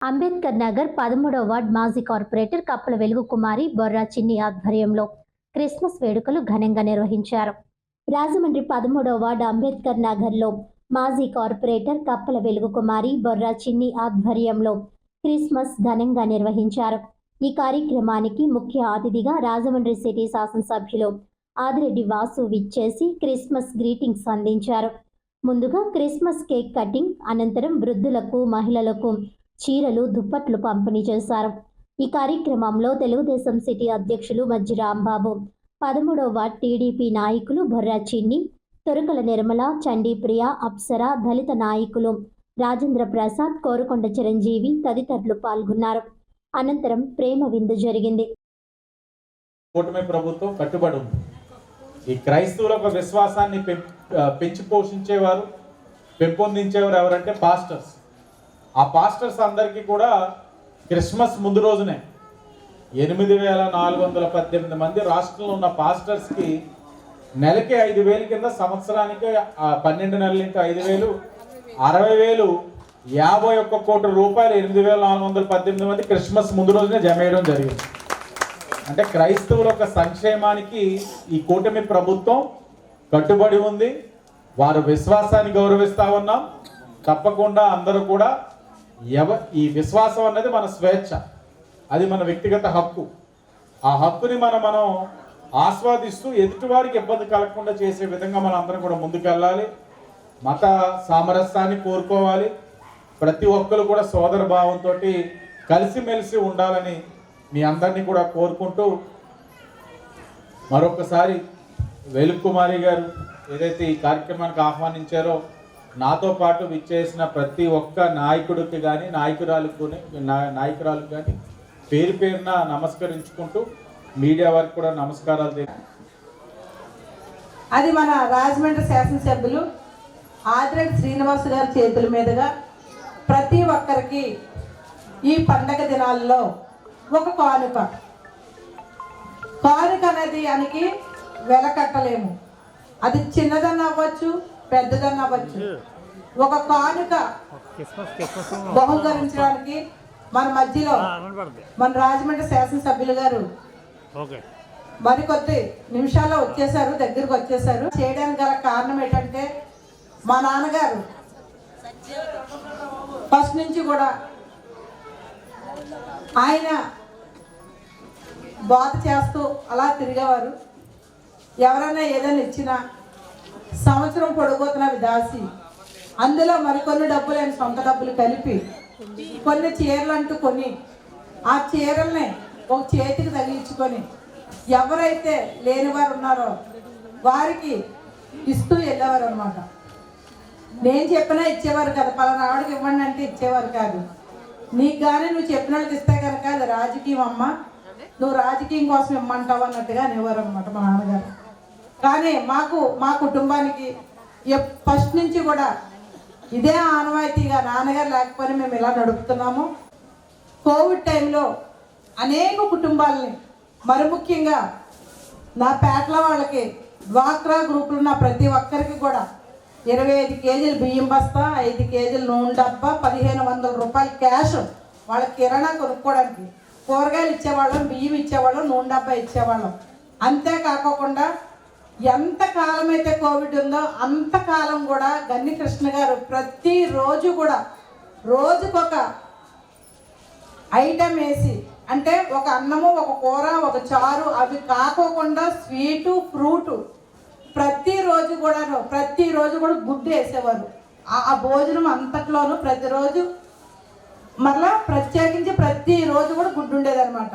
Ambedkar Nagar 13వ ward మాజీ corporator కప్పల వెలుగు కుమారి బొర్రా చిన్ని ఆధ్వర్యంలో క్రిస్మస్ వేడుకలు ఘనంగా నిర్వహించారు. రాజమండ్రి 13వ వార్డ్ అంబేద్కర్ నగర్లో మాజీ కార్పొరేటర్ కప్పల వెలుగు కుమారి బొర్రా చిన్ని ఆధ్వర్యంలో క్రిస్మస్ ఘనంగా నిర్వహించారు. ఈ కార్యక్రమానికి ముఖ్య అతిథిగా రాజమండ్రి సిటీ శాసనసభ్యులు ఆదిరెడ్డి వాసు విచ్చేసి క్రిస్మస్ గ్రీటింగ్స్ అందించారు. ముందుగా క్రిస్మస్ కేక్ కటింగ్, అనంతరం వృద్ధులకు, మహిళలకు చీరలు, దుప్పట్లు పంపిణీ చేశారు. ఈ కార్యక్రమంలో తెలుగుదేశం సిటీ అధ్యక్షులు మజ్జి రాంబాబు, 13వ వార్డ్ టీడీపీ నాయకులు బొర్రా చిన్ని, తొరకల నిర్మల, చండీప్రియ, అప్సర, దళిత నాయకులు రాజేంద్ర ప్రసాద్, కోరుకొండ చిరంజీవి తదితరులు పాల్గొన్నారు. అనంతరం ప్రేమ విందు జరిగింది. కూటమి ప్రభుత్వం కట్టుబడి ఉంది. ఈ క్రైస్తవుల యొక్క విశ్వాసాన్ని పెంచి పోషించేవారు, పెంపొందించేవారు ఎవరంటే పాస్టర్స్. ఆ పాస్టర్స్ అందరికీ కూడా క్రిస్మస్ ముందు రోజునే 8,418 మంది రాష్ట్రంలో ఉన్న పాస్టర్స్కి నెలకి 5,000 కింద, సంవత్సరానికి 12 నెలలు ఇంకా 5,000, 60,000, 51 కోట్ల రూపాయలు 8,418 మంది క్రిస్మస్ ముందు రోజునే జమ చేయడం జరిగింది. అంటే క్రైస్తవుల యొక్క సంక్షేమానికి ఈ కూటమి ప్రభుత్వం కట్టుబడి ఉంది. వారు విశ్వాసాన్ని గౌరవిస్తా ఉన్నాం. తప్పకుండా అందరూ కూడా ఈ విశ్వాసం అన్నది మన స్వేచ్ఛ, అది మన వ్యక్తిగత హక్కు. ఆ హక్కుని మనం ఆస్వాదిస్తూ ఎదుటివారికి ఇబ్బంది కలగకుండా చేసే విధంగా మనం అందరం కూడా ముందుకెళ్ళాలి. మత సామరస్యాన్ని కోరుకోవాలి. ప్రతి ఒక్కరు కూడా సోదర భావంతో కలిసిమెలిసి ఉండాలని మీ అందరినీ కూడా కోరుకుంటూ, మరొకసారి వెలుగు కుమారి గారు ఏదైతే ఈ కార్యక్రమానికి ఆహ్వానించారో, నాతో పాటు విచ్చేసిన ప్రతి ఒక్క నాయకుడికి కానీ నాయకురాలకు కానీ పేరు పేరున నమస్కరించుకుంటూ మీడియా వారికి కూడా నమస్కారాలు. అది మన రాజమండ్రి శాసనసభ్యులు ఆదిరెడ్డి శ్రీనివాస్ గారి చేతుల మీదుగా ప్రతి ఒక్కరికి ఈ పండగ దినాల్లో ఒక కానుక అనేది దానికి వెలకట్టలేము. అది చిన్నదన్న అవ్వచ్చు, పెద్దదన్న అవ్వచ్చు. ఒక కానుక బహుకరించడానికి మన మధ్యలో మన రాజమండ్రి శాసనసభ్యులు గారు మరికొద్ది నిమిషాల్లో దగ్గరికి వచ్చేసారు. చేయడానికి గల కారణం ఏంటంటే, మా నాన్నగారు ఫస్ట్ నుంచి కూడా ఆయన బాధ చేస్తూ అలా తిరిగేవారు. ఎవరైనా ఏదైనా ఇచ్చినా సంవత్సరం పొడిపోతున్నవి దాసి, అందులో మరికొన్ని డబ్బులు, ఆయన సొంత డబ్బులు కలిపి కొన్ని చీరలు అంటూ కొని, ఆ చీరల్ని ఒక చేతికి తగిలించుకొని ఎవరైతే లేనివారు ఉన్నారో వారికి ఇస్తూ వెళ్ళేవారు అనమాట. నేను చెప్పినా ఇచ్చేవారు కదా, పలానా ఆవిడకి ఇవ్వండి అంటే ఇచ్చేవారు కాదు. నీకు కానీ నువ్వు చెప్పిన వాళ్ళకి ఇస్తే కనుక అది రాజకీయం అమ్మ, నువ్వు రాజకీయం కోసం ఇమ్మంటావు అన్నట్టుగా అనేవారు అనమాట మా నాన్నగారు. కానీ మా కుటుంబానికి ఫస్ట్ నుంచి కూడా ఇదే ఆనవాయితీగా, నాన్నగారు లేకపోతే మేము ఇలా నడుపుతున్నాము. కోవిడ్ టైంలో అనేక కుటుంబాలని, మరి ముఖ్యంగా నా పేటల వాళ్ళకి, డ్వాక్రా గ్రూపులు ఉన్న ప్రతి ఒక్కరికి కూడా 25 కేజీలు బియ్యం బస్తా, 5 కేజీలు నూనె డబ్బా, 1,500 రూపాయలు క్యాష్ వాళ్ళ కిరాణా కొనుక్కోవడానికి, కూరగాయలు ఇచ్చేవాళ్ళం, బియ్యం ఇచ్చేవాళ్ళం, నూనె డబ్బా ఇచ్చేవాళ్ళం. అంతేకాకుండా ఎంతకాలం అయితే కోవిడ్ ఉందో అంతకాలం కూడా గన్ని కృష్ణ గారు ప్రతిరోజు కూడా రోజుకొక ఐటెం వేసి, అంటే ఒక అన్నము, ఒక కూర, ఒక చారు, అవి కాకోకుండా స్వీటు, ఫ్రూటు ప్రతిరోజు కూడా గుడ్డు వేసేవారు. ఆ భోజనం అంతట్లోనూ ప్రతిరోజు మరలా ప్రత్యేకించి ప్రతిరోజు కూడా గుడ్డు ఉండేదన్నమాట.